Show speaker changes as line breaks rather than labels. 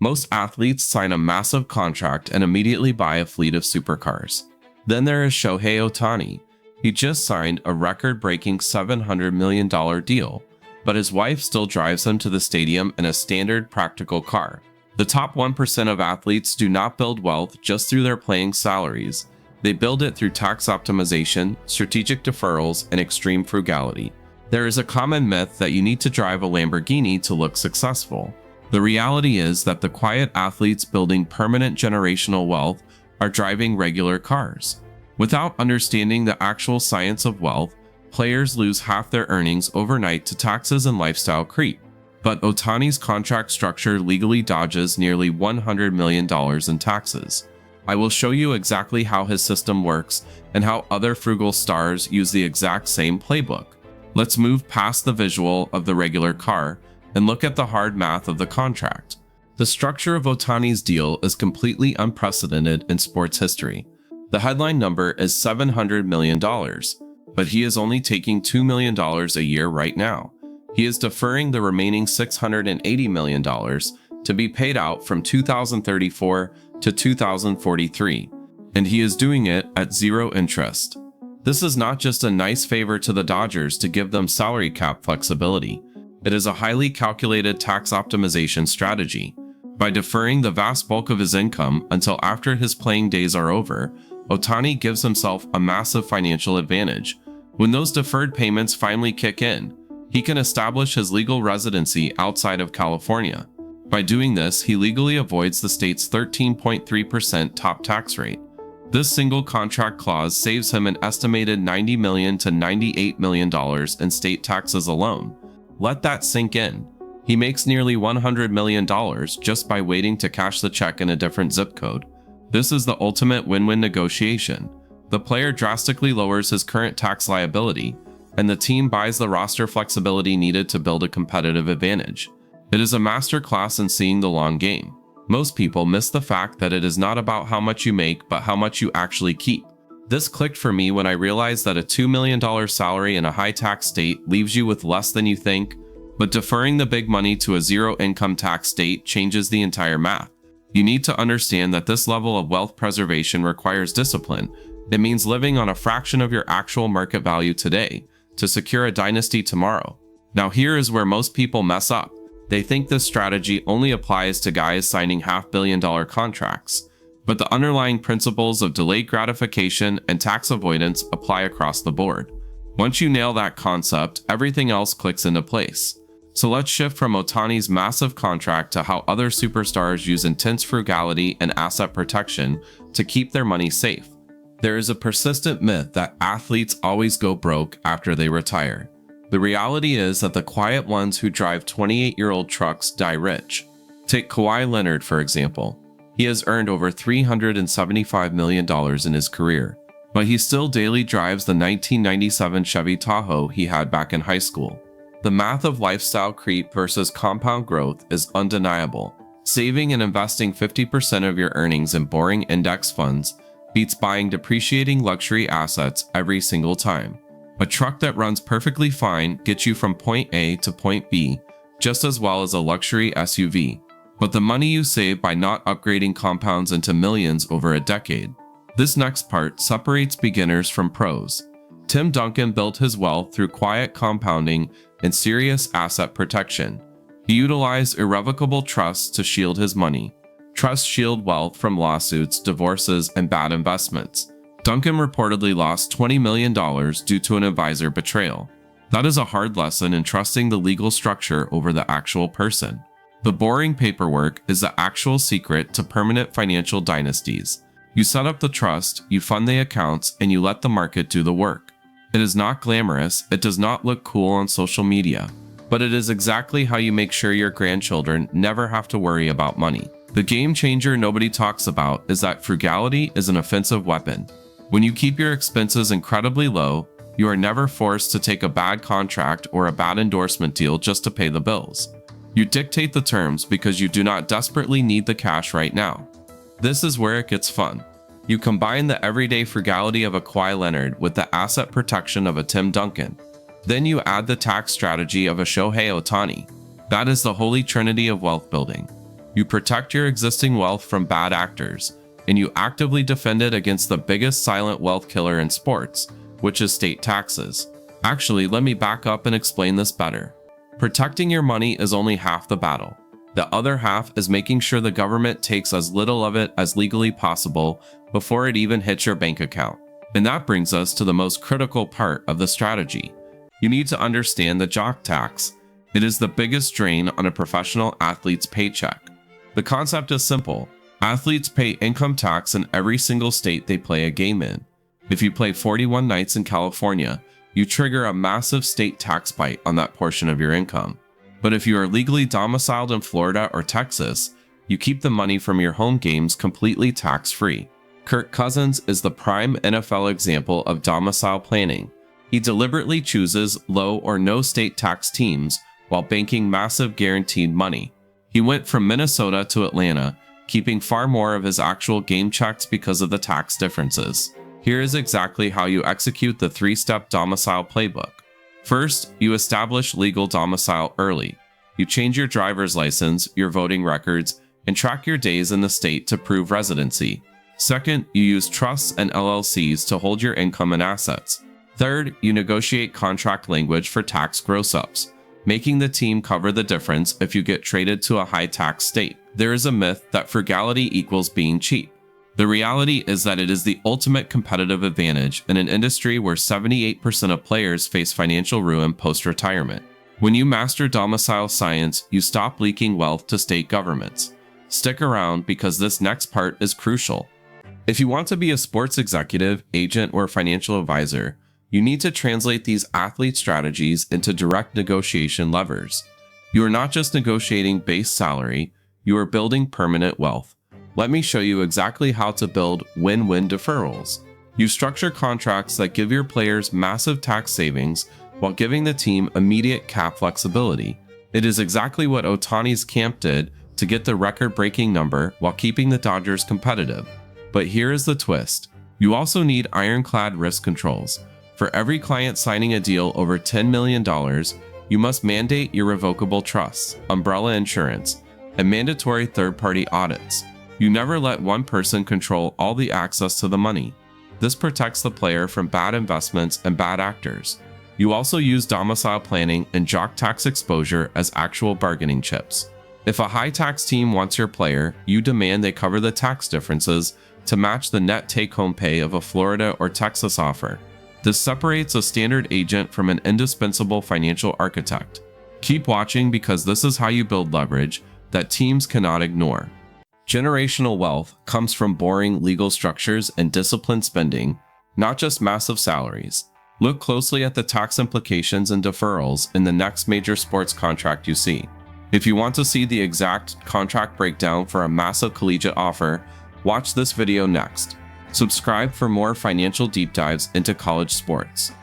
Most athletes sign a massive contract and immediately buy a fleet of supercars. Then there is Shohei Ohtani. He just signed a record-breaking $700 million deal, but his wife still drives him to the stadium in a standard practical car. The top 1% of athletes do not build wealth just through their playing salaries. They build it through tax optimization, strategic deferrals, and extreme frugality. There is a common myth that you need to drive a Lamborghini to look successful. The reality is that the quiet athletes building permanent generational wealth are driving regular cars. Without understanding the actual science of wealth, players lose half their earnings overnight to taxes and lifestyle creep. But Ohtani's contract structure legally dodges nearly $100 million in taxes. I will show you exactly how his system works and how other frugal stars use the exact same playbook. Let's move past the visual of the regular car and look at the hard math of the contract. The structure of Ohtani's deal is completely unprecedented in sports history. The headline number is $700 million, but he is only taking $2 million a year right now. He is deferring the remaining $680 million to be paid out from 2034 to 2043, and he is doing it at zero interest. This is not just a nice favor to the Dodgers to give them salary cap flexibility. It is a highly calculated tax optimization strategy. By deferring the vast bulk of his income until after his playing days are over, Ohtani gives himself a massive financial advantage. When those deferred payments finally kick in, he can establish his legal residency outside of California. By doing this, he legally avoids the state's 13.3% top tax rate. This single contract clause saves him an estimated $90 million to $98 million in state taxes alone. Let that sink in. He makes nearly $100 million just by waiting to cash the check in a different zip code. This is the ultimate win-win negotiation. The player drastically lowers his current tax liability, and the team buys the roster flexibility needed to build a competitive advantage. It is a masterclass in seeing the long game. Most people miss the fact that it is not about how much you make, but how much you actually keep. This clicked for me when I realized that a $2 million salary in a high-tax state leaves you with less than you think, but deferring the big money to a zero-income tax state changes the entire math. You need to understand that this level of wealth preservation requires discipline. It means living on a fraction of your actual market value today to secure a dynasty tomorrow. Now here is where most people mess up. They think this strategy only applies to guys signing half-billion-dollar contracts, but the underlying principles of delayed gratification and tax avoidance apply across the board. Once you nail that concept, everything else clicks into place. So let's shift from Ohtani's massive contract to how other superstars use intense frugality and asset protection to keep their money safe. There is a persistent myth that athletes always go broke after they retire. The reality is that the quiet ones who drive 28-year-old trucks die rich. Take Kawhi Leonard, for example. He has earned over $375 million in his career, but he still daily drives the 1997 Chevy Tahoe he had back in high school. The math of lifestyle creep versus compound growth is undeniable. Saving and investing 50% of your earnings in boring index funds beats buying depreciating luxury assets every single time. A truck that runs perfectly fine gets you from point A to point B just as well as a luxury SUV. But the money you save by not upgrading compounds into millions over a decade. This next part separates beginners from pros. Tim Duncan built his wealth through quiet compounding and serious asset protection. He utilized irrevocable trusts to shield his money. Trusts shield wealth from lawsuits, divorces, and bad investments. Duncan reportedly lost $20 million due to an advisor betrayal. That is a hard lesson in trusting the legal structure over the actual person. The boring paperwork is the actual secret to permanent financial dynasties. You set up the trust, you fund the accounts, and you let the market do the work. It is not glamorous, it does not look cool on social media, but it is exactly how you make sure your grandchildren never have to worry about money. The game changer nobody talks about is that frugality is an offensive weapon. When you keep your expenses incredibly low, you are never forced to take a bad contract or a bad endorsement deal just to pay the bills. You dictate the terms because you do not desperately need the cash right now. This is where it gets fun. You combine the everyday frugality of a Kawhi Leonard with the asset protection of a Tim Duncan. Then you add the tax strategy of a Shohei Ohtani. That is the holy trinity of wealth building. You protect your existing wealth from bad actors, and you actively defend it against the biggest silent wealth killer in sports, which is state taxes. Actually, let me back up and explain this better. Protecting your money is only half the battle. The other half is making sure the government takes as little of it as legally possible before it even hits your bank account. And that brings us to the most critical part of the strategy. You need to understand the jock tax. It is the biggest drain on a professional athlete's paycheck. The concept is simple. Athletes pay income tax in every single state they play a game in. If you play 41 nights in California, you trigger a massive state tax bite on that portion of your income. But if you are legally domiciled in Florida or Texas, you keep the money from your home games completely tax-free. Kirk Cousins is the prime NFL example of domicile planning. He deliberately chooses low or no state tax teams while banking massive guaranteed money. He went from Minnesota to Atlanta, keeping far more of his actual game checks because of the tax differences. Here is exactly how you execute the 3-step domicile playbook. First, you establish legal domicile early. You change your driver's license, your voting records, and track your days in the state to prove residency. Second, you use trusts and LLCs to hold your income and assets. Third, you negotiate contract language for tax gross-ups, making the team cover the difference if you get traded to a high-tax state. There is a myth that frugality equals being cheap. The reality is that it is the ultimate competitive advantage in an industry where 78% of players face financial ruin post-retirement. When you master domicile science, you stop leaking wealth to state governments. Stick around because this next part is crucial. If you want to be a sports executive, agent, or financial advisor, you need to translate these athlete strategies into direct negotiation levers. You are not just negotiating base salary, you are building permanent wealth. Let me show you exactly how to build win-win deferrals. You structure contracts that give your players massive tax savings while giving the team immediate cap flexibility. It is exactly what Ohtani's camp did to get the record-breaking number while keeping the Dodgers competitive. But here is the twist. You also need ironclad risk controls. For every client signing a deal over $10 million, you must mandate irrevocable trusts, umbrella insurance, and mandatory third-party audits. You never let one person control all the access to the money. This protects the player from bad investments and bad actors. You also use domicile planning and jock tax exposure as actual bargaining chips. If a high-tax team wants your player, you demand they cover the tax differences to match the net take-home pay of a Florida or Texas offer. This separates a standard agent from an indispensable financial architect. Keep watching because this is how you build leverage that teams cannot ignore. Generational wealth comes from boring legal structures and disciplined spending, not just massive salaries. Look closely at the tax implications and deferrals in the next major sports contract you see. If you want to see the exact contract breakdown for a massive collegiate offer, watch this video next. Subscribe for more financial deep dives into college sports.